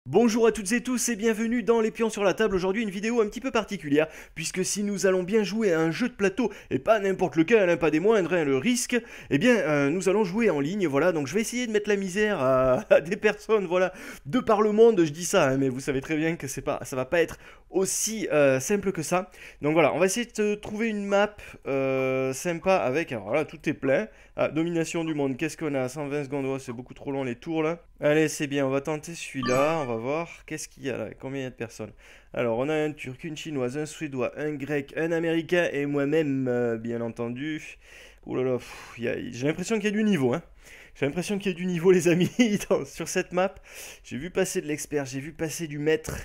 Bonjour à toutes et tous et bienvenue dans Les Pions sur la table. Aujourd'hui une vidéo un petit peu particulière, puisque si nous allons bien jouer à un jeu de plateau, et pas n'importe lequel, hein, pas des moindres, hein, le risque, eh bien nous allons jouer en ligne, voilà, donc je vais essayer de mettre la misère à des personnes, voilà, de par le monde, je dis ça, hein, mais vous savez très bien que ça va pas être aussi simple que ça. Donc voilà, on va essayer de trouver une map sympa avec, alors là tout est plein. Ah, domination du monde, qu'est-ce qu'on a? 120 secondes, oh, c'est beaucoup trop long les tours là. Allez, c'est bien, on va tenter celui-là, on va voir qu'est-ce qu'il y a là, combien il y a de personnes. Alors, on a un Turc, une Chinoise, un Suédois, un Grec, un Américain et moi-même, bien entendu. Ouh là là, j'ai l'impression qu'il y a du niveau, hein. J'ai l'impression qu'il y a du niveau, les amis, sur cette map. J'ai vu passer de l'expert, j'ai vu passer du maître.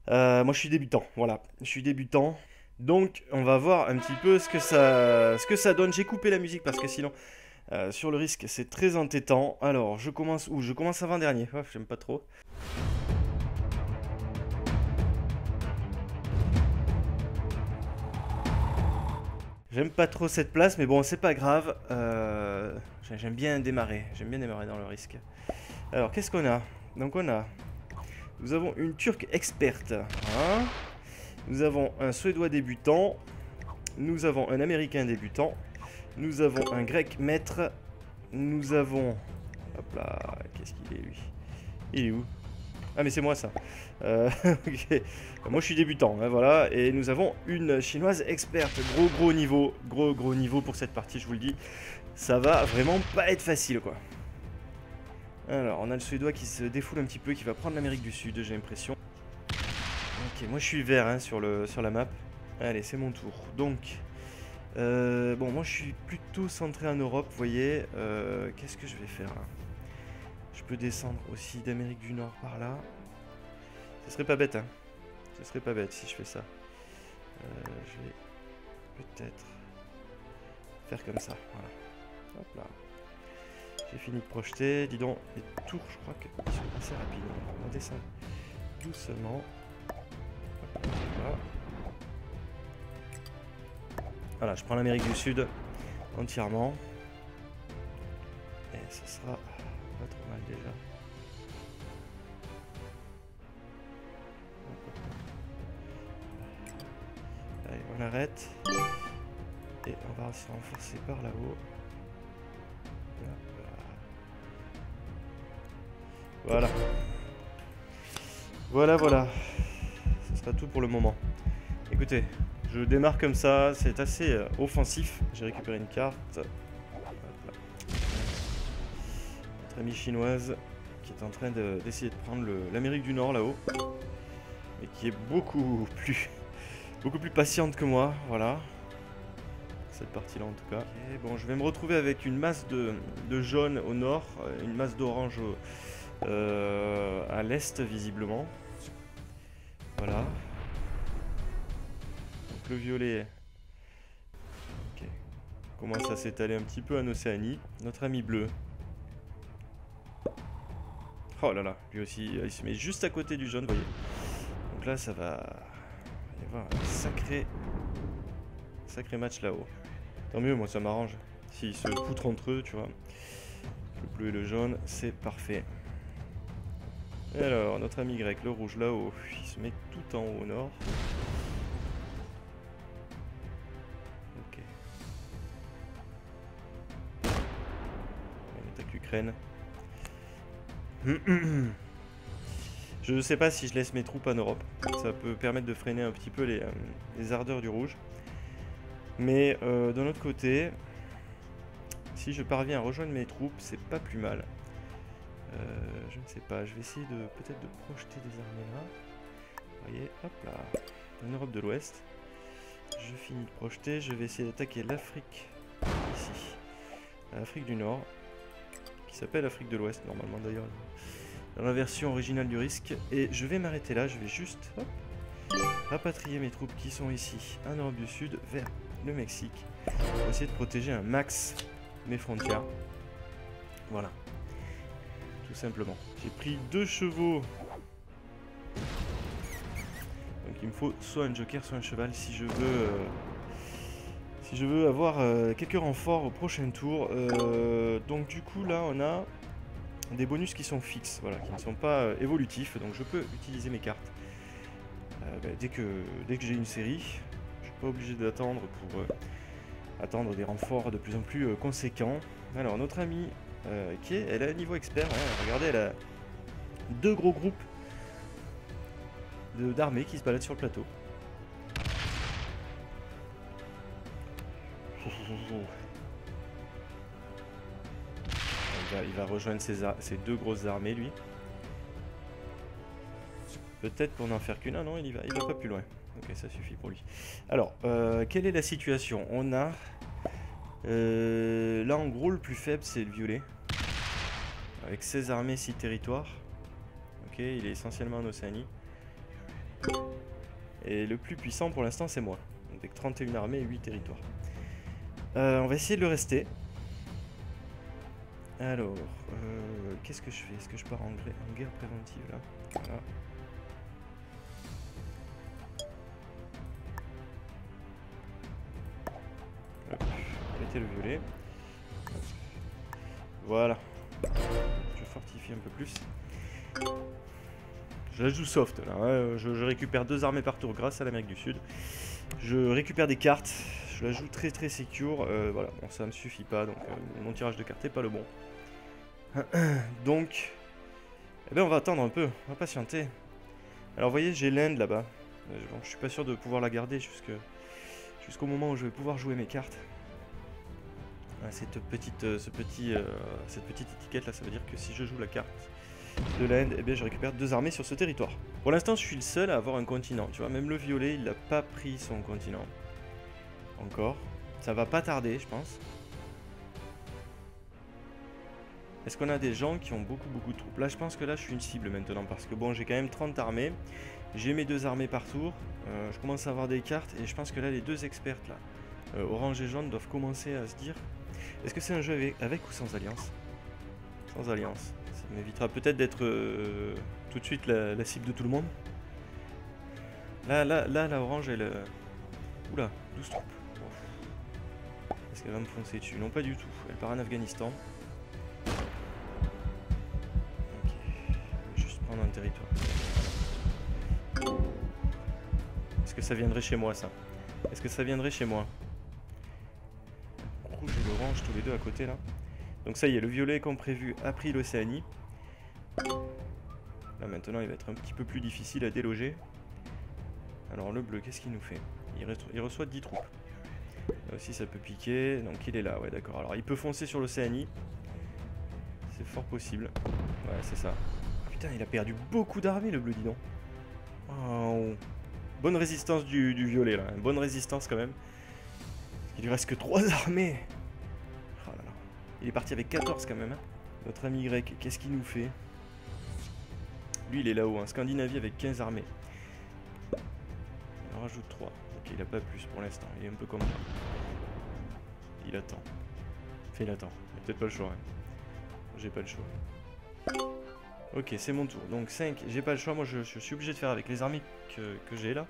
Moi, je suis débutant, voilà, je suis débutant. Donc, on va voir un petit peu ce que ça donne. J'ai coupé la musique parce que sinon, sur le risque, c'est très entêtant. Alors, je commence où? Je commence avant-dernier. Oh, j'aime pas trop. J'aime pas trop cette place, mais bon, c'est pas grave. J'aime bien démarrer. J'aime bien démarrer dans le risque. Alors, qu'est-ce qu'on a? Donc, nous avons une Turque experte. Hein. Nous avons un Suédois débutant. Nous avons un Américain débutant. Nous avons un Grec maître. Nous avons... Hop là, qu'est-ce qu'il est lui? Il est où? Ah mais c'est moi ça. Ok. Moi je suis débutant, hein, voilà. Et nous avons une chinoise experte. Gros niveau. Gros niveau pour cette partie, je vous le dis. Ça va vraiment pas être facile quoi. Alors on a le Suédois qui se défoule un petit peu, qui va prendre l'Amérique du Sud, j'ai l'impression. Ok, moi je suis vert hein, sur la map. Allez, c'est mon tour. Donc, bon, moi je suis plutôt centré en Europe, vous voyez. Qu'est-ce que je vais faire là? Je peux descendre aussi d'Amérique du Nord par là. Ce serait pas bête, hein. Ce serait pas bête si je fais ça. Je vais peut-être faire comme ça. Voilà. Hop là. J'ai fini de projeter. Dis donc, les tours, je crois qu'ils sont assez rapides. On descend doucement. Voilà. Voilà, je prends l'Amérique du Sud entièrement. Et ça sera pas trop mal déjà. Allez, on arrête. Et on va se renforcer par là-haut. Voilà. Voilà. Ce sera tout pour le moment. Écoutez, je démarre comme ça, c'est assez offensif. J'ai récupéré une carte. Notre amie chinoise qui est en train d'essayer de prendre l'Amérique du Nord là-haut. Mais qui est beaucoup plus patiente que moi, voilà. Cette partie-là en tout cas. Et bon, je vais me retrouver avec une masse de jaune au nord, une masse d'orange à l'est visiblement. Voilà. Donc le violet commence à s'étaler un petit peu en Océanie. Notre ami bleu. Oh là là, lui aussi, il se met juste à côté du jaune, vous voyez. Donc là, ça va y avoir un sacré match là-haut. Tant mieux, moi ça m'arrange. S'ils se poutrent entre eux, tu vois. Le bleu et le jaune, c'est parfait. Et alors, notre ami grec, le rouge là-haut, il se met tout en haut au nord. Ok. On attaque l'Ukraine. Je ne sais pas si je laisse mes troupes en Europe. Ça peut permettre de freiner un petit peu les ardeurs du rouge. Mais d'un autre côté, si je parviens à rejoindre mes troupes, c'est pas plus mal. Je ne sais pas, je vais essayer peut-être de projeter des armées là. Vous voyez, hop là, en Europe de l'Ouest. Je finis de projeter, je vais essayer d'attaquer l'Afrique, ici. L'Afrique du Nord, qui s'appelle Afrique de l'Ouest normalement d'ailleurs, dans la version originale du risque. Et je vais m'arrêter là, je vais juste rapatrier mes troupes qui sont ici, en Europe du Sud, vers le Mexique, pour essayer de protéger un max mes frontières. Voilà. Tout simplement. J'ai pris 2 chevaux. Donc il me faut soit un joker, soit un cheval si je veux avoir quelques renforts au prochain tour. Donc du coup là on a des bonus qui sont fixes, voilà, qui ne sont pas évolutifs. Donc je peux utiliser mes cartes dès que j'ai une série. Je suis pas obligé d'attendre pour attendre des renforts de plus en plus conséquents. Alors notre amie elle a un niveau expert, hein, regardez, elle a 2 gros groupes d'armées qui se baladent sur le plateau. Il va rejoindre ses 2 grosses armées, lui. Peut-être pour n'en faire qu'une. Ah non, il va pas plus loin. Ok, ça suffit pour lui. Alors, quelle est la situation? On a... là, en gros, le plus faible, c'est le violet. Avec 16 armées, 6 territoires. Ok, il est essentiellement en Océanie. Et le plus puissant, pour l'instant, c'est moi. Avec 31 armées et 8 territoires. On va essayer de le rester. Alors, qu'est-ce que je fais? Est-ce que je pars en guerre préventive, là? Voilà. Mettez le violet. Voilà. Je fortifie un peu plus. Je la joue soft là. Hein. Je récupère 2 armées par tour grâce à l'Amérique du Sud. Je récupère des cartes. Je la joue très très secure. Voilà. Bon, ça me suffit pas. Donc mon tirage de cartes est pas le bon. Donc, eh ben, on va attendre un peu. On va patienter. Alors vous voyez, j'ai l'Inde là-bas. Bon, je suis pas sûr de pouvoir la garder jusqu'au moment où je vais pouvoir jouer mes cartes. Cette petite étiquette là, ça veut dire que si je joue la carte de l'Inde, eh bien je récupère 2 armées sur ce territoire. Pour l'instant, je suis le seul à avoir un continent. Tu vois, même le violet, il n'a pas pris son continent. Encore. Ça va pas tarder, je pense. Est-ce qu'on a des gens qui ont beaucoup de troupes? Là, je pense que là, je suis une cible maintenant. Parce que bon, j'ai quand même 30 armées. J'ai mes 2 armées par tour. Je commence à avoir des cartes. Et je pense que là, les 2 expertes, là, orange et jaune, doivent commencer à se dire... Est-ce que c'est un jeu avec ou sans alliance? Sans alliance. Ça m'évitera peut-être d'être tout de suite la cible de tout le monde. Là, la orange, elle... Oula, 12 troupes. Est-ce qu'elle va me foncer dessus? Non, pas du tout. Elle part en Afghanistan. Ok. Je vais juste prendre un territoire. Est-ce que ça viendrait chez moi, ça? Est-ce que ça viendrait chez moi? Rouge et l'orange, tous les deux à côté, là. Donc ça y est, le violet, comme prévu, a pris l'Océanie. Là, maintenant, il va être un petit peu plus difficile à déloger. Alors, le bleu, qu'est-ce qu'il nous fait? Il reçoit 10 troupes. Là aussi, ça peut piquer. Donc, il est là, ouais, d'accord. Alors, il peut foncer sur l'Océanie. C'est fort possible. Ouais, c'est ça. Putain, il a perdu beaucoup d'armées, le bleu, dis donc. Oh. Bonne résistance du violet, là. Bonne résistance, quand même. Il lui reste que 3 armées. Oh là là. Il est parti avec 14, quand même. Hein. Notre ami grec, qu'est-ce qu'il nous fait? Lui, il est là-haut. Hein. Scandinavie avec 15 armées. Il en rajoute 3. Ok, il n'a pas plus pour l'instant. Il est un peu comme ça. Il attend. Enfin, il attend. Il n'a peut-être pas le choix. Hein. J'ai pas le choix. Ok, c'est mon tour. Donc 5, j'ai pas le choix. Moi, je suis obligé de faire avec les armées que j'ai là.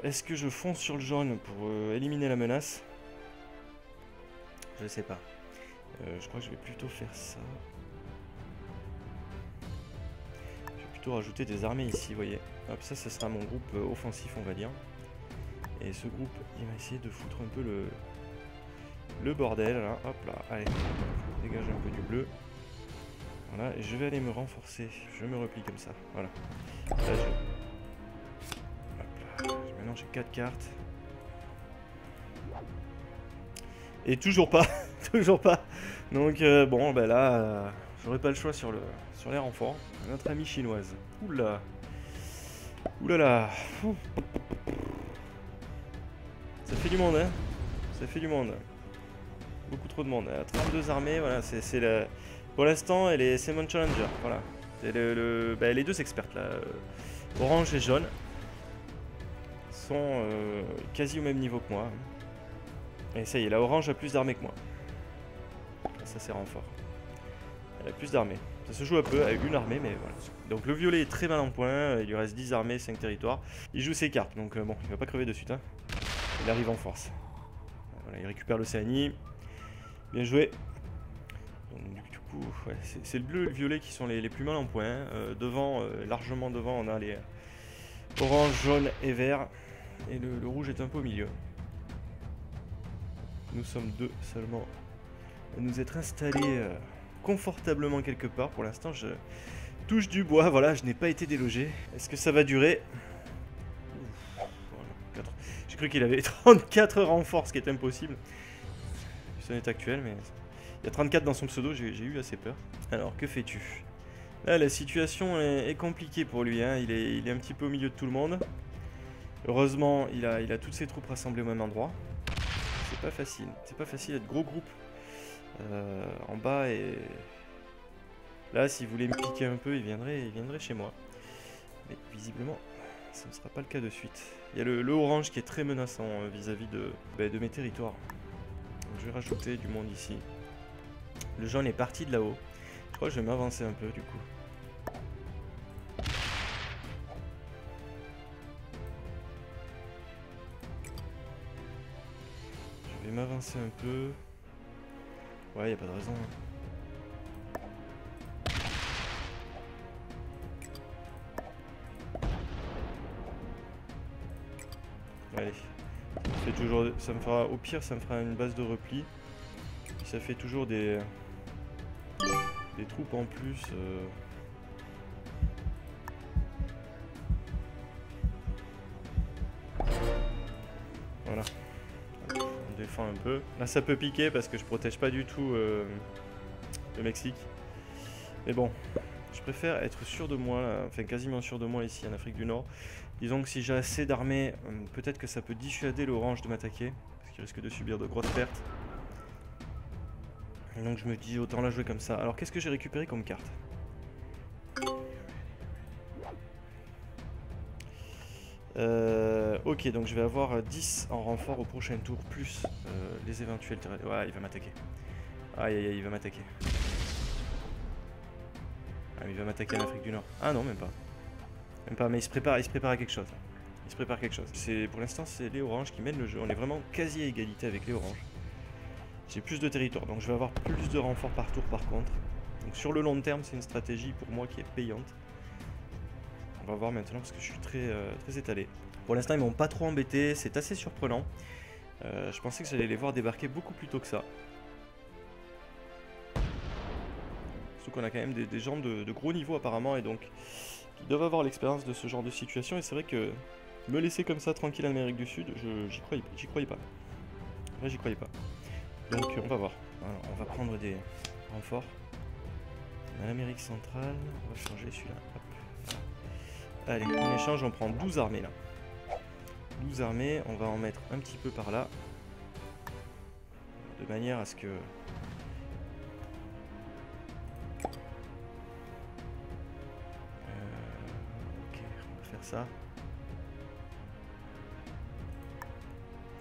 Est-ce que je fonce sur le jaune pour éliminer la menace? Je sais pas. Je crois que je vais plutôt faire ça. Je vais plutôt rajouter des armées ici, vous voyez. Hop, ça sera mon groupe offensif, on va dire. Et ce groupe, il va essayer de foutre un peu le bordel, là. Hop là, allez. Dégage un peu du bleu. Voilà, et je vais aller me renforcer. Je me replie comme ça, voilà. Là, maintenant j'ai 4 cartes. Et toujours pas. Toujours pas. Donc bon, ben là, j'aurais pas le choix sur les renforts. Notre amie chinoise. Oula. Oulala. Ça fait du monde, hein. Ça fait du monde. Beaucoup trop de monde. 32 armées, voilà, c'est la... Pour l'instant, c'est mon challenger, voilà. C'est les 2 expertes, là. Orange et jaune. Sont quasi au même niveau que moi. Et ça y est, la orange a plus d'armées que moi. Ça c'est renfort. Elle a plus d'armées. Ça se joue un peu avec une armée, mais voilà. Donc le violet est très mal en point. Il lui reste 10 armées, 5 territoires. Il joue ses cartes, donc bon, il va pas crever de suite. Hein. Il arrive en force. Voilà, il récupère l'Océanie. Bien joué. Donc du coup, ouais, c'est le bleu et le violet qui sont les plus mal en point. Hein. Devant, largement devant, on a les orange, jaune et vert. Et le rouge est un peu au milieu. Nous sommes deux seulement à nous être installés confortablement quelque part. Pour l'instant, je touche du bois. Voilà, je n'ai pas été délogé. Est-ce que ça va durer? Voilà, j'ai cru qu'il avait 34 renforts, ce qui est impossible. Ce n'est actuel, mais il y a 34 dans son pseudo, j'ai eu assez peur. Alors, que fais-tu? Là, la situation est compliquée pour lui. Hein. Il est un petit peu au milieu de tout le monde. Heureusement, il a toutes ses troupes rassemblées au même endroit. C'est pas facile. C'est pas facile d'être gros groupe en bas. Et là, s'il voulait me piquer un peu, il viendrait chez moi. Mais visiblement, ça ne sera pas le cas de suite. Il y a le orange qui est très menaçant vis-à-vis de mes territoires. Donc, je vais rajouter du monde ici. Le jaune est parti de là-haut. Je crois que je vais m'avancer un peu du coup. Je vais m'avancer un peu. Ouais, y a pas de raison. Hein. Allez. Ça me fera, au pire, ça me fera une base de repli. Ça fait toujours des troupes en plus. Voilà. On défend un peu. Là, ça peut piquer parce que je protège pas du tout le Mexique. Mais bon, je préfère être sûr de moi, là, enfin quasiment sûr de moi ici en Afrique du Nord. Disons que si j'ai assez d'armées, peut-être que ça peut dissuader l'orange de m'attaquer. Parce qu'il risque de subir de grosses pertes. Et donc je me dis autant la jouer comme ça. Alors qu'est-ce que j'ai récupéré comme carte? Ok, donc je vais avoir 10 en renfort au prochain tour, plus les éventuels terrains. Ouais, il va m'attaquer. Aïe aïe aïe, il va m'attaquer. Ah, mais il va m'attaquer en Afrique du Nord. Ah non, même pas. Même pas, mais il se prépare à quelque chose. Il se prépare à quelque chose. Pour l'instant, c'est les oranges qui mènent le jeu. On est vraiment quasi à égalité avec les oranges. J'ai plus de territoire, donc je vais avoir plus de renforts par tour par contre. Donc sur le long terme, c'est une stratégie pour moi qui est payante. On va voir maintenant parce que je suis très étalé. Pour l'instant, ils m'ont pas trop embêté, c'est assez surprenant. Je pensais que j'allais les voir débarquer beaucoup plus tôt que ça. Surtout qu'on a quand même des gens de gros niveau apparemment et donc qui doivent avoir l'expérience de ce genre de situation. Et c'est vrai que me laisser comme ça tranquille en Amérique du Sud, j'y croyais pas. Là, j'y croyais pas. Donc on va voir. Alors, on va prendre des renforts. On a l'Amérique centrale. On va changer celui-là. Allez, en échange, on prend 12 armées là. 12 armées, on va en mettre un petit peu par là. De manière à ce que... ok, on va faire ça.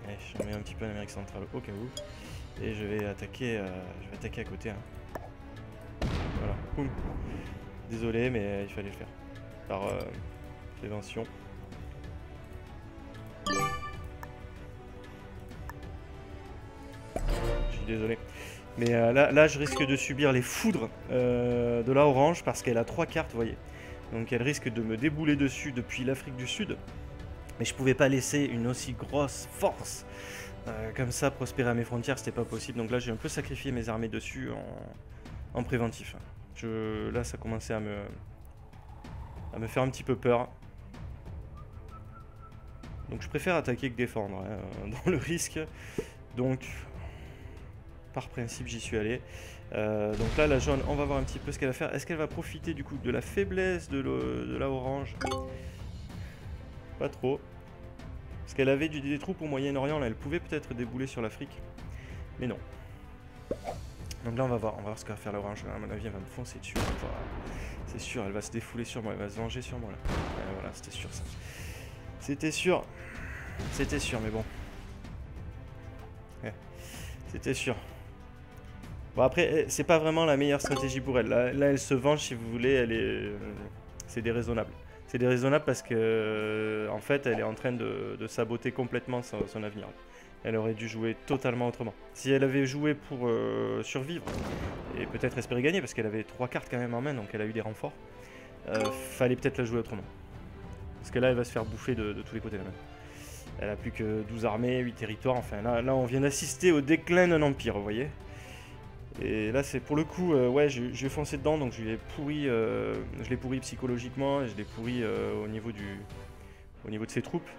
Allez, j'en mets un petit peu en Amérique centrale au cas où. Et je vais attaquer à côté. Hein. Voilà, boum. Désolé, mais il fallait le faire. Par prévention. Je suis désolé. Mais là, je risque de subir les foudres de la orange parce qu'elle a 3 cartes, vous voyez. Donc elle risque de me débouler dessus depuis l'Afrique du Sud. Mais je pouvais pas laisser une aussi grosse force comme ça prospérer à mes frontières, c'était pas possible. Donc là, j'ai un peu sacrifié mes armées dessus en préventif. Là, ça commençait à me faire un petit peu peur. Donc je préfère attaquer que défendre hein, dans le risque. Donc par principe j'y suis allé. Donc là la jaune, on va voir un petit peu ce qu'elle va faire. Est-ce qu'elle va profiter du coup de la faiblesse de la orange? Pas trop. Parce qu'elle avait des troupes au Moyen-Orient, là elle pouvait peut-être débouler sur l'Afrique. Mais non. Donc là on va voir ce que va faire l'orange. À mon avis elle va me foncer dessus. C'est sûr, elle va se défouler sur moi, elle va se venger sur moi là. Voilà, c'était sûr ça. C'était sûr, mais bon. Ouais, c'était sûr. Bon après, c'est pas vraiment la meilleure stratégie pour elle. Là elle se venge si vous voulez, c'est déraisonnable. C'est déraisonnable parce que en fait, elle est en train de saboter complètement son avenir. Elle aurait dû jouer totalement autrement. Si elle avait joué pour survivre, et peut-être espérer gagner, parce qu'elle avait 3 cartes quand même en main, donc elle a eu des renforts, fallait peut-être la jouer autrement. Parce que là, elle va se faire bouffer de tous les côtés, la main. Elle a plus que 12 armées, 8 territoires, enfin là on vient d'assister au déclin d'un empire, vous voyez. Et là c'est pour le coup, ouais, je vais foncer dedans, donc je l'ai pourri psychologiquement, et je l'ai pourri au niveau de ses troupes,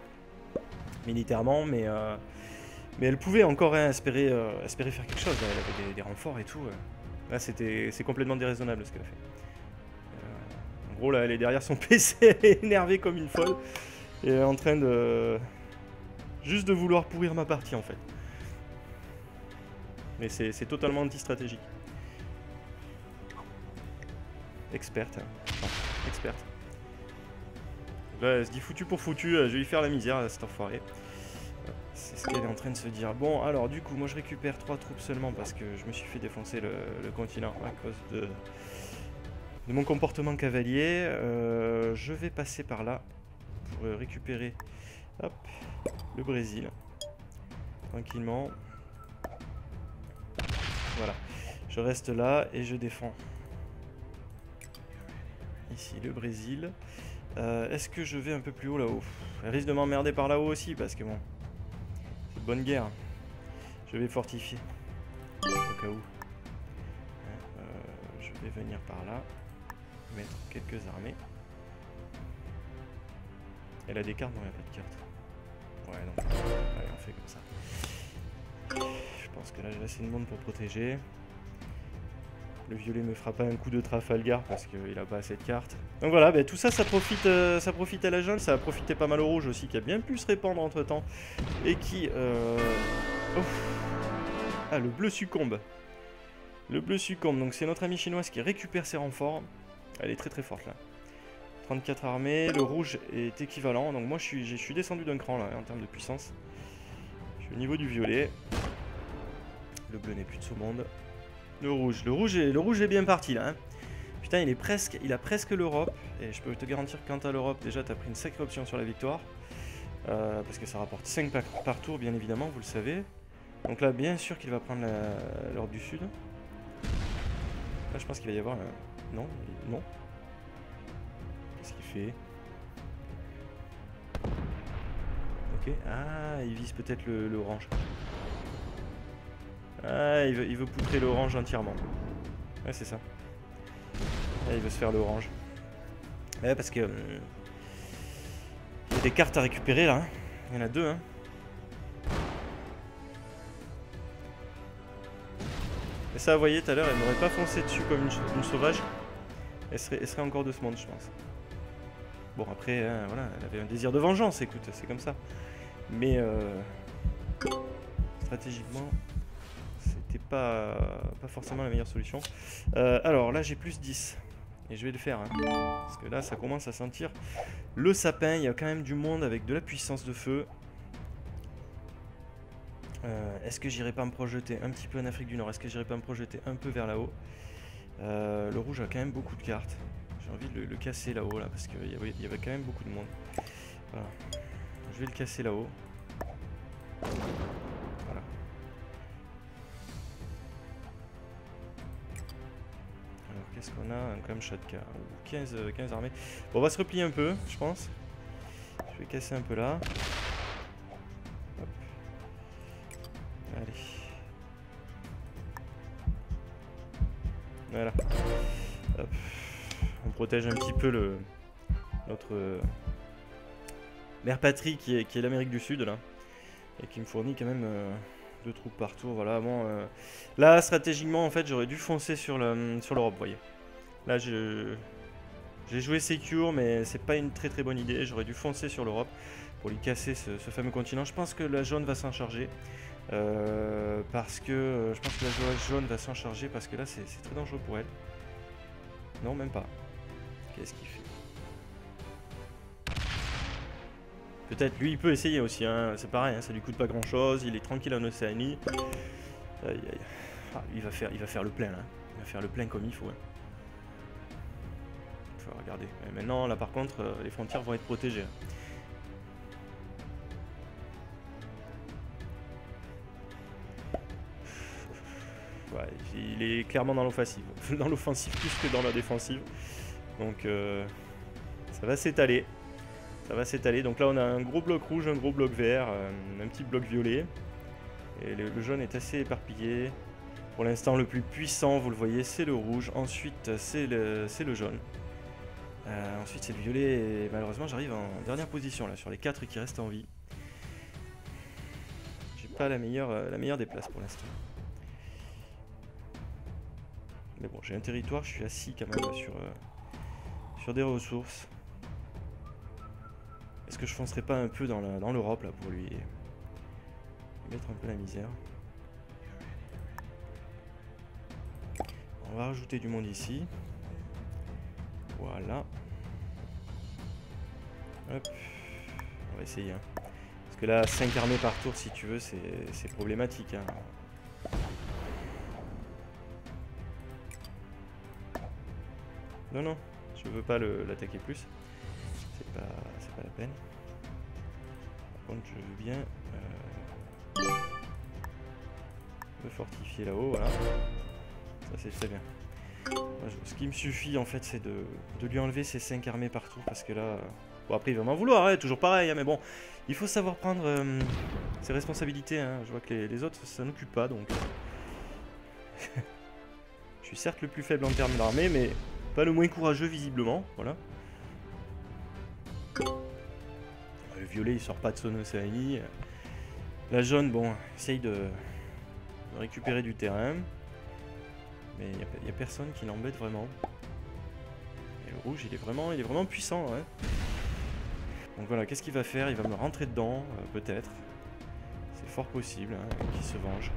militairement, mais elle pouvait encore espérer faire quelque chose, elle avait des renforts et tout. Là c'est complètement déraisonnable ce qu'elle a fait. En gros là elle est derrière son PC, énervée comme une folle, et elle est en train de... juste de vouloir pourrir ma partie en fait. Mais c'est totalement anti-stratégique. Experte. Hein. Enfin, experte. Là, elle se dit foutu pour foutu, je vais lui faire la misère, cet enfoiré. C'est ce qu'elle est en train de se dire. Bon, alors du coup, moi je récupère 3 troupes seulement parce que je me suis fait défoncer le continent à cause de mon comportement cavalier. Je vais passer par là pour récupérer hop, le Brésil. Tranquillement. Voilà. Je reste là et je défends. Ici, le Brésil. Est-ce que je vais un peu plus haut là-haut? Elle risque de m'emmerder par là-haut aussi parce que bon... c'est bonne guerre. Je vais fortifier. Au cas où. Je vais venir par là. Mettre quelques armées. Elle a des cartes? Non, il n'y a pas de cartes. Ouais, non. Allez, on fait comme ça. Je pense que là j'ai assez de monde pour protéger. Le violet me fera pas un coup de Trafalgar parce qu'il a pas assez de cartes. Donc voilà, bah, tout ça, ça profite à la jaune, ça a profité pas mal au rouge aussi, qui a bien pu se répandre entre temps. Et qui... Ah, le bleu succombe. Le bleu succombe, donc c'est notre amie chinoise qui récupère ses renforts. Elle est très très forte là. 34 armées, le rouge est équivalent, donc moi je suis descendu d'un cran là en termes de puissance. Je suis au niveau du violet. Le bleu n'est plus de ce monde. Le rouge est bien parti là. Hein. Putain, il a presque l'Europe. Et je peux te garantir que quant à l'Europe, déjà t'as pris une sacrée option sur la victoire. Parce que ça rapporte 5 par tour, bien évidemment, vous le savez. Donc là, bien sûr qu'il va prendre l'Europe du Sud. Là, je pense qu'il va y avoir un... Non, non. Qu'est-ce qu'il fait? Ok. Ah, il vise peut-être l'orange. Ah, il veut poutrer l'orange entièrement. Ouais, c'est ça. Ah, il veut se faire l'orange. Ouais, parce que... il y a des cartes à récupérer, là. Hein. Il y en a 2, hein. Et ça, vous voyez, tout à l'heure, elle m'aurait pas foncé dessus comme une sauvage. Elle serait encore de ce monde, je pense. Bon, après, hein, voilà, elle avait un désir de vengeance, écoute, c'est comme ça. Mais... stratégiquement... c'était pas forcément la meilleure solution. Alors là j'ai plus 10. Et je vais le faire. Hein, parce que là ça commence à sentir le sapin. Il y a quand même du monde avec de la puissance de feu. Est-ce que j'irai pas me projeter un petit peu en Afrique du Nord? Est-ce que j'irai pas me projeter un peu vers là-haut? Le rouge a quand même beaucoup de cartes. J'ai envie de le casser là-haut là. Parce qu'il y avait quand même beaucoup de monde. Voilà. Je vais le casser là-haut. Voilà. Qu'est-ce qu'on a? Un Kamchatka. 15 armées. Bon, on va se replier un peu, je pense. Je vais casser un peu là. Hop. Allez. Voilà. Hop. On protège un petit peu notre mère patrie qui est l'Amérique du Sud, là. Et qui me fournit quand même... 2 troupes par tour, voilà. Bon, là, stratégiquement, en fait, j'aurais dû foncer sur l'Europe, vous voyez. Là, j'ai joué Secure, mais c'est pas une très très bonne idée. J'aurais dû foncer sur l'Europe pour lui casser ce fameux continent. Je pense que la jaune va s'en charger. Parce que je pense que la jaune va s'en charger parce que là, c'est très dangereux pour elle. Non, même pas. Qu'est-ce qu'il fait? Peut-être, lui il peut essayer aussi, hein. C'est pareil, hein. Ça lui coûte pas grand chose, il est tranquille en Océanie. Aïe, aïe. Ah, il va faire le plein là, il va faire le plein comme il faut. Hein. Faut regarder. Et maintenant là par contre, les frontières vont être protégées. il est clairement dans l'offensive. Dans l'offensive plus que dans la défensive. Donc ça va s'étaler. Ça va s'étaler. Donc là on a un gros bloc rouge, un gros bloc vert, un petit bloc violet. Et le jaune est assez éparpillé. Pour l'instant le plus puissant, vous le voyez, c'est le rouge. Ensuite c'est le jaune. Ensuite c'est le violet. Et malheureusement j'arrive en dernière position là sur les 4 qui restent en vie. J'ai pas la meilleure des places pour l'instant. Mais bon, j'ai un territoire, je suis assis quand même sur des ressources. Est-ce que je foncerai pas un peu dans l'Europe là pour lui mettre un peu la misère? On va rajouter du monde ici. Voilà. Hop. On va essayer. Hein. Parce que là, 5 armées par tour, si tu veux, c'est problématique. Hein. Non, non, je veux pas l'attaquer plus. C'est pas la peine. Par contre, je veux bien me fortifier là-haut. Voilà. Ça, c'est très bien. Ce qui me suffit, en fait, c'est de lui enlever ses 5 armées partout. Parce que là... Bon, après, il va m'en vouloir, hein, toujours pareil. Hein, mais bon, il faut savoir prendre ses responsabilités. Hein. Je vois que les autres, ça n'occupe pas, donc... Je suis certes le plus faible en termes d'armée, mais... Pas le moins courageux visiblement, voilà. Le violet il sort pas de son océanie. La jaune, bon, essaye de récupérer du terrain. Mais il n'y a personne qui l'embête vraiment. Et le rouge il est vraiment puissant, ouais. Donc voilà, qu'est-ce qu'il va faire? Il va me rentrer dedans, peut-être. C'est fort possible hein, qu'il se venge.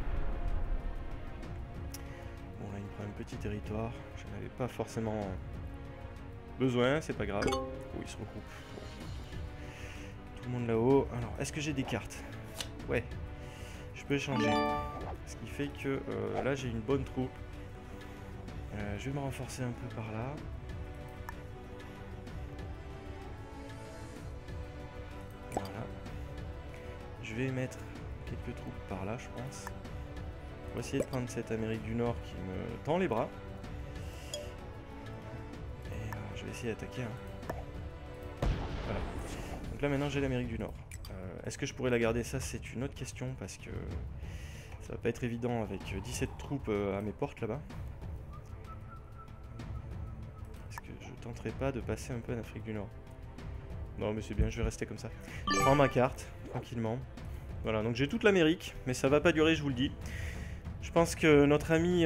Bon là il me prend un petit territoire, je n'avais pas forcément besoin, c'est pas grave. Oh il se regroupe. Bon. Tout le monde là-haut. Alors est-ce que j'ai des cartes? Ouais, je peux échanger. Ce qui fait que là j'ai une bonne troupe. Je vais me renforcer un peu par là. Voilà. Je vais mettre quelques troupes par là je pense. On va essayer de prendre cette Amérique du Nord qui me tend les bras. Et je vais essayer d'attaquer. Hein. Voilà. Donc là maintenant j'ai l'Amérique du Nord. Est-ce que je pourrais la garder? Ça c'est une autre question parce que ça va pas être évident avec 17 troupes à mes portes là-bas. Est-ce que je tenterai pas de passer un peu en Afrique du Nord? Non mais c'est bien, je vais rester comme ça. Je prends ma carte, tranquillement. Voilà, donc j'ai toute l'Amérique, mais ça va pas durer, je vous le dis. Je pense que notre ami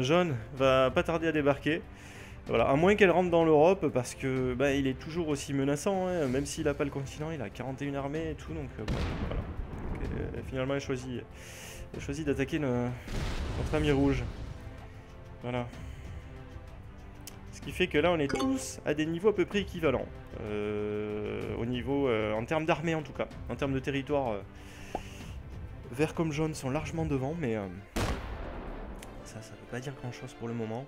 jaune va pas tarder à débarquer. Voilà, à moins qu'elle rentre dans l'Europe, parce que bah, il est toujours aussi menaçant, hein, même s'il n'a pas le continent, il a 41 armées et tout, donc bon, voilà. Donc, finalement, elle choisit d'attaquer notre ami rouge. Voilà. Ce qui fait que là, on est tous à des niveaux à peu près équivalents. Au niveau, en termes d'armée en tout cas, en termes de territoire... Vert comme jaune sont largement devant, mais ça veut pas dire grand chose pour le moment.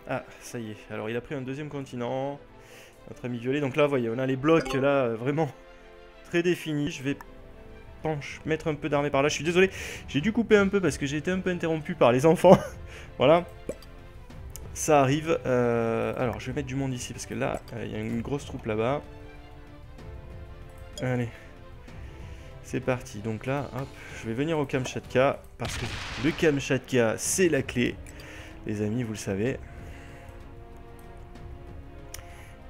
Ah, ça y est. Alors, il a pris un deuxième continent. Notre ami violet. Donc là, vous voyez, on a les blocs là vraiment très définis. Je vais mettre un peu d'armée par là. Je suis désolé, j'ai dû couper un peu parce que j'ai été un peu interrompu par les enfants. Voilà. Ça arrive. Alors, je vais mettre du monde ici parce que là, il y a une grosse troupe là-bas. Allez. C'est parti, donc là, hop, je vais venir au Kamchatka, parce que le Kamchatka, c'est la clé, les amis, vous le savez.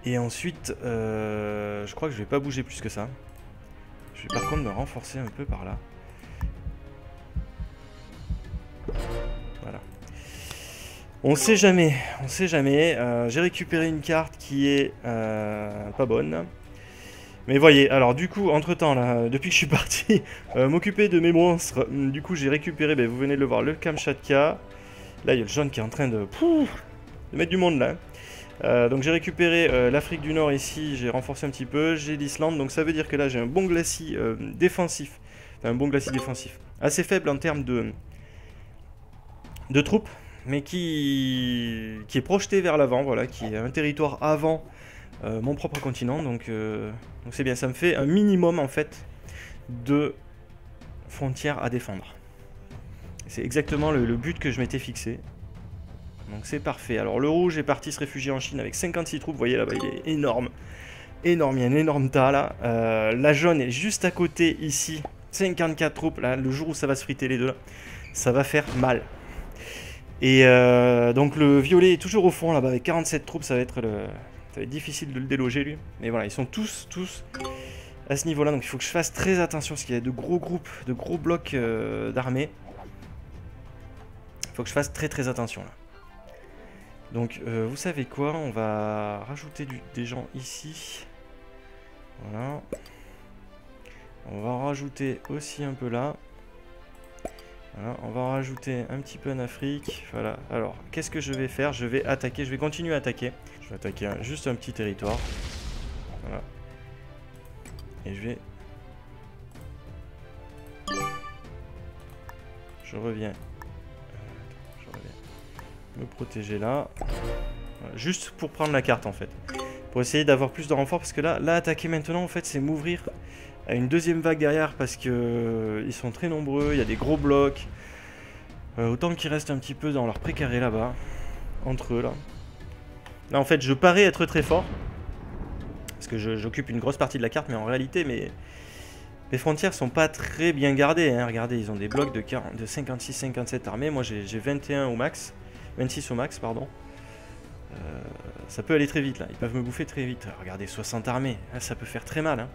Et ensuite, je crois que je vais pas bouger plus que ça. Je vais par contre me renforcer un peu par là. Voilà. On sait jamais, on sait jamais. J'ai récupéré une carte qui est pas bonne. Mais voyez, alors du coup, entre temps, là, depuis que je suis parti m'occuper de mes monstres, du coup j'ai récupéré, ben, vous venez de le voir, le Kamchatka. Là, il y a le jaune qui est en train de mettre du monde là. Donc j'ai récupéré l'Afrique du Nord ici, j'ai renforcé un petit peu, j'ai l'Islande, donc ça veut dire que là j'ai un bon glacis défensif. Enfin, un bon glacis défensif. Assez faible en termes de troupes, mais qui est projeté vers l'avant, voilà, qui est un territoire avant mon propre continent, donc c'est bien, ça me fait un minimum en fait de frontière à défendre. C'est exactement le but que je m'étais fixé. Donc c'est parfait. Alors le rouge est parti se réfugier en Chine avec 56 troupes. Vous voyez là-bas, il est énorme. Énorme, il y a un énorme tas là. La jaune est juste à côté ici. 54 troupes. Là, le jour où ça va se friter les deux là, ça va faire mal. Et donc le violet est toujours au fond là-bas avec 47 troupes. Ça va être difficile de le déloger lui. Mais voilà, ils sont tous à ce niveau-là. Donc il faut que je fasse très attention parce qu'il y a de gros groupes, de gros blocs d'armées. Il faut que je fasse très attention là. Donc vous savez quoi, on va rajouter des gens ici. Voilà. On va en rajouter aussi un peu là. Voilà, on va en rajouter un petit peu en Afrique. Voilà. Alors, qu'est-ce que je vais faire? Je vais attaquer, je vais continuer à attaquer. Je vais attaquer juste un petit territoire. Voilà. Et je vais... Je reviens. Me protéger là. Voilà, juste pour prendre la carte en fait. Pour essayer d'avoir plus de renforts. Parce que là attaquer maintenant en fait c'est m'ouvrir à une deuxième vague derrière. Parce que ils sont très nombreux. Il y a des gros blocs. Autant qu'ils restent un petit peu dans leur précaré là-bas. Entre eux là. Là en fait je parais être très fort. Parce que j'occupe une grosse partie de la carte. Mais en réalité mes frontières sont pas très bien gardées. Hein. Regardez, ils ont des blocs de 56-57 armées. Moi j'ai 21 au max. 26 au max, pardon. Ça peut aller très vite là. Ils peuvent me bouffer très vite. Regardez, 60 armées. Là, ça peut faire très mal. Hein.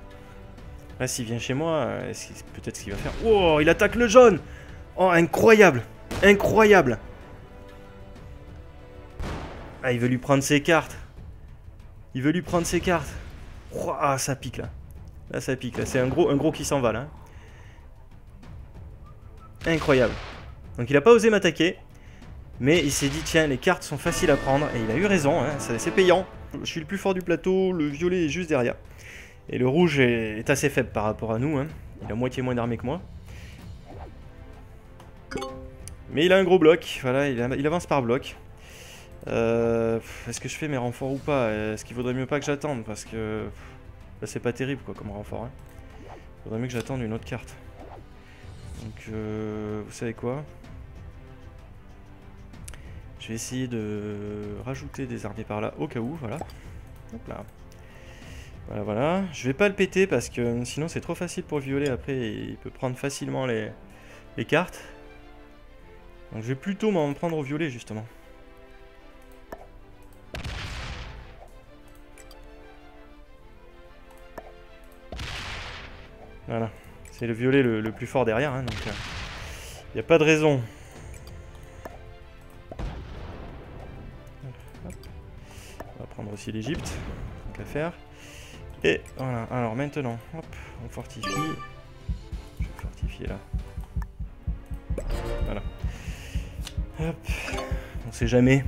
Là, s'il vient chez moi, peut-être ce qu'il va faire. Oh, il attaque le jaune. Oh, incroyable. Incroyable. Ah, il veut lui prendre ses cartes. Il veut lui prendre ses cartes. Oh, ah, ça pique là. Là, ça pique. Là, c'est un gros qui s'en va là. Incroyable. Donc, il a pas osé m'attaquer. Mais il s'est dit, tiens, les cartes sont faciles à prendre. Et il a eu raison, hein, c'est payant. Je suis le plus fort du plateau, le violet est juste derrière. Et le rouge est assez faible par rapport à nous. Hein. Il a moitié moins d'armée que moi. Mais il a un gros bloc, voilà, il avance par bloc. Est-ce que je fais mes renforts ou pas? Est-ce qu'il vaudrait mieux pas que j'attende? Parce que là c'est pas terrible quoi comme renfort. Hein. Il vaudrait mieux que j'attende une autre carte. Donc vous savez quoi? Je vais essayer de rajouter des armées par là au cas où, voilà. Hop là. Voilà. Je vais pas le péter parce que sinon c'est trop facile pour le violet. Après, il peut prendre facilement les cartes. Donc je vais plutôt m'en prendre au violet justement. Voilà. C'est le violet le plus fort derrière. Hein, donc il n'y a pas de raison. On va prendre aussi l'Égypte, donc à faire. Et voilà, alors maintenant, hop, on fortifie. Je vais fortifier là. Voilà. Hop, on sait jamais.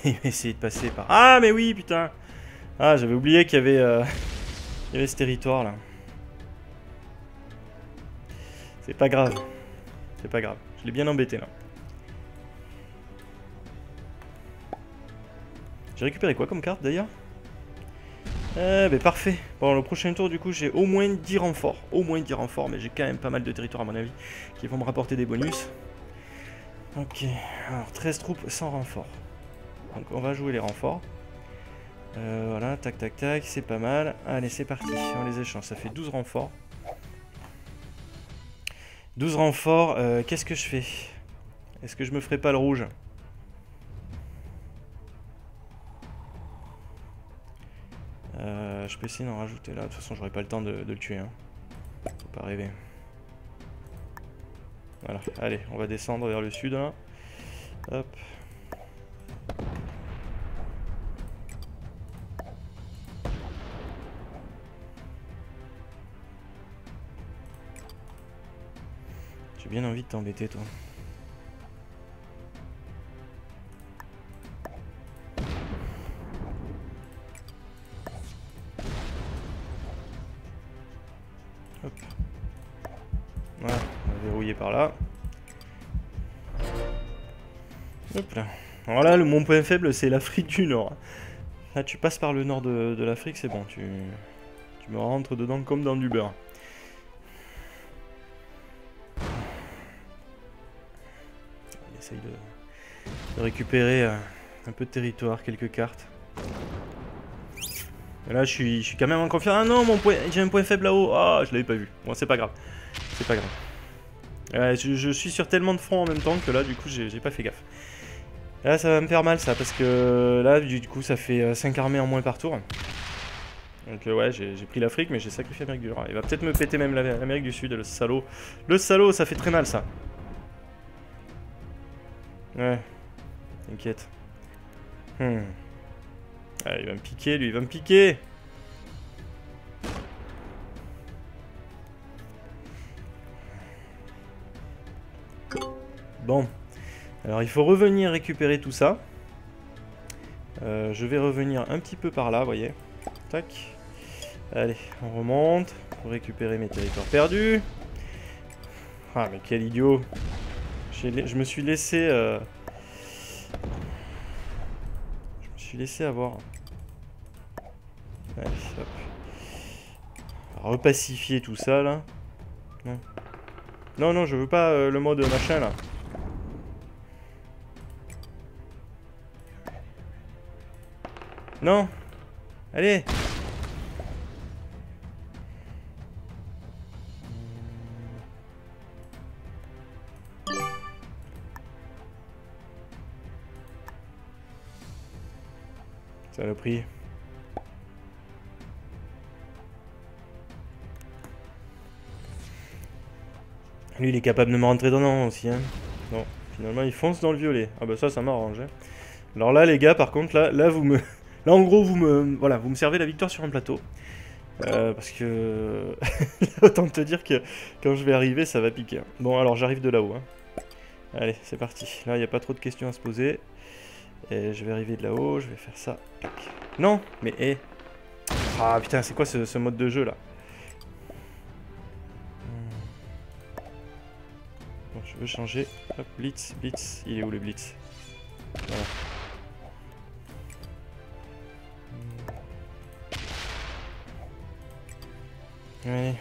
Il va essayer de passer par... Ah mais oui, putain. Ah, j'avais oublié qu'il y avait ce territoire là. C'est pas grave. C'est pas grave. Je l'ai bien embêté là. J'ai récupéré quoi comme carte d'ailleurs? Ben parfait. Bon, le prochain tour du coup j'ai au moins 10 renforts. Au moins 10 renforts, mais j'ai quand même pas mal de territoires à mon avis qui vont me rapporter des bonus. Ok, alors 13 troupes sans renfort. Donc on va jouer les renforts. Voilà, tac tac tac, c'est pas mal. Allez, c'est parti, on les échange. Ça fait 12 renforts. 12 renforts, qu'est-ce que je fais? Est-ce que je me ferai pas le rouge? Je peux essayer d'en rajouter là. De toute façon, j'aurai pas le temps de le tuer. Hein. Faut pas rêver. Voilà, allez, on va descendre vers le sud là. Hop. J'ai bien envie de t'embêter, toi. Hop. Voilà, on va verrouiller par là. Hop là. Alors là, mon point faible, c'est l'Afrique du Nord. Là, tu passes par le nord de l'Afrique, c'est bon. Tu me rentres dedans comme dans du beurre. On essaye de récupérer un peu de territoire, quelques cartes. Et là, je suis quand même en confiance. Ah non, j'ai un point faible là-haut. Ah, je l'avais pas vu. Bon, c'est pas grave. C'est pas grave. Je suis sur tellement de fronts en même temps que là, du coup, j'ai pas fait gaffe. Là, ça va me faire mal, ça, parce que là, du coup, ça fait 5 armées en moins par tour. Donc, ouais, j'ai pris l'Afrique, mais j'ai sacrifié l'Amérique du Nord. Il va peut-être me péter même l'Amérique du Sud, le salaud. Le salaud, ça fait très mal, ça. Ouais, t'inquiète. Ah, il va me piquer, lui, il va me piquer. Bon. Alors, il faut revenir récupérer tout ça. Je vais revenir un petit peu par là, vous voyez. Tac. Allez, on remonte. Pour récupérer mes territoires perdus. Ah, mais quel idiot. Je me suis laissé... Je me suis laissé avoir... Allez, hop. Repacifier tout ça, là. Non. Non, non, je veux pas le mode machin, là. Non. Allez. Saloperie. Lui, il est capable de me rentrer dedans aussi. Hein. Non, finalement, il fonce dans le violet. Ah bah ça m'arrange. Hein. Alors là, les gars, par contre, là, vous me... Là, en gros, vous me servez la victoire sur un plateau. Parce que... Autant te dire que quand je vais arriver, ça va piquer. Hein. Bon, alors, j'arrive de là-haut. Hein. Allez, c'est parti. Là, il n'y a pas trop de questions à se poser. Et je vais arriver de là-haut, je vais faire ça. Non, mais hé. Ah, putain, c'est quoi ce mode de jeu, là? Bon, je veux changer. Hop, Blitz, Blitz. Il est où, le Blitz? Voilà. Ouais.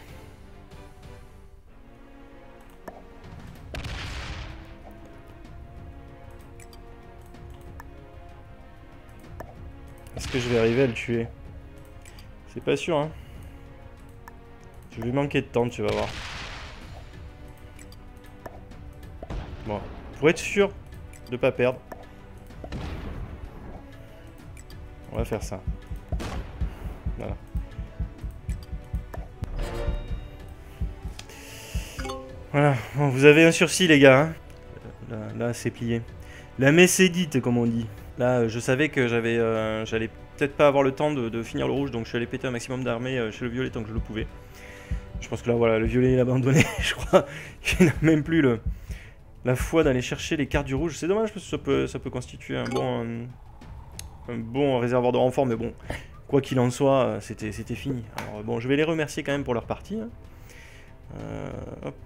Est-ce que je vais arriver à le tuer? C'est pas sûr, hein. Je vais manquer de temps, tu vas voir. Bon, pour être sûr de pas perdre, on va faire ça. Voilà. Voilà, bon, vous avez un sursis, les gars. Hein. Là c'est plié. La messe est dite, comme on dit. Là, je savais que j'allais peut-être pas avoir le temps de finir le rouge, donc je suis allé péter un maximum d'armées chez le violet tant que je le pouvais. Je pense que là, voilà, le violet est abandonné. Je crois qu'il n'a même plus la foi d'aller chercher les cartes du rouge. C'est dommage parce que ça peut constituer un bon réservoir de renfort, mais bon, quoi qu'il en soit, c'était fini. Alors bon, je vais les remercier quand même pour leur partie. Hein. Hop.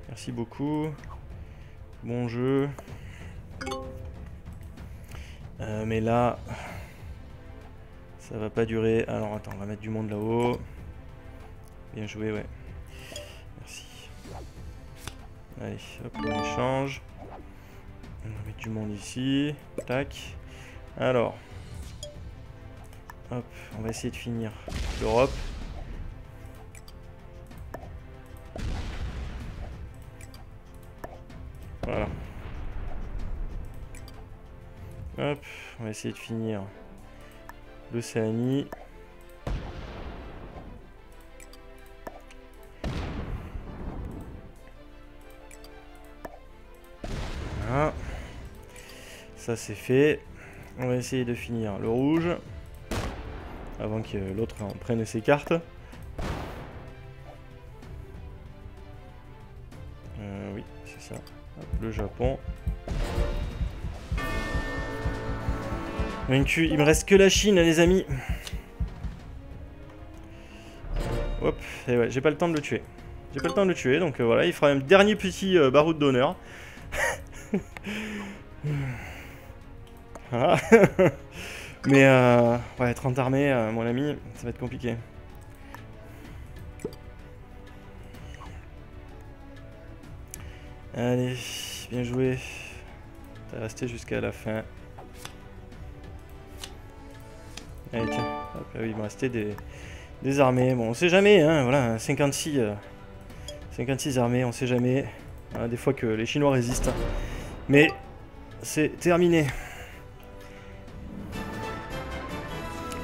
Merci beaucoup. Bon jeu. Mais là, ça va pas durer. Alors attends, on va mettre du monde là-haut. Bien joué, ouais. Merci. Allez, hop, on échange. On va mettre du monde ici. Tac. Alors. Hop, on va essayer de finir l'Europe. Voilà. Hop, on va essayer de finir l'Océanie. Voilà. Ça c'est fait. On va essayer de finir le rouge. Avant que l'autre en prenne ses cartes. Oui, c'est ça. Hop, le Japon. Vaincu, il me reste que la Chine, les amis. Hop, et ouais, j'ai pas le temps de le tuer. J'ai pas le temps de le tuer, donc voilà, il fera un dernier petit baroud d'honneur. Voilà. Mais ouais, 30 armées, mon ami, ça va être compliqué. Allez, bien joué. T'as resté jusqu'à la fin. Allez, tiens. Hop, là, oui, il me restait des armées. Bon, on sait jamais, hein, voilà, 56 armées, on sait jamais. Voilà, des fois que les Chinois résistent. Mais c'est terminé.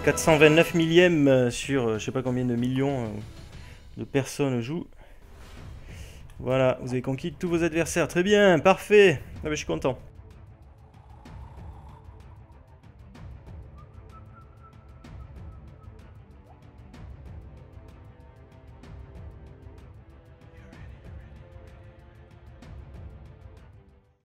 429 millième sur je sais pas combien de millions de personnes jouent. Voilà, vous avez conquis tous vos adversaires. Très bien, parfait. Ah, ben, je suis content.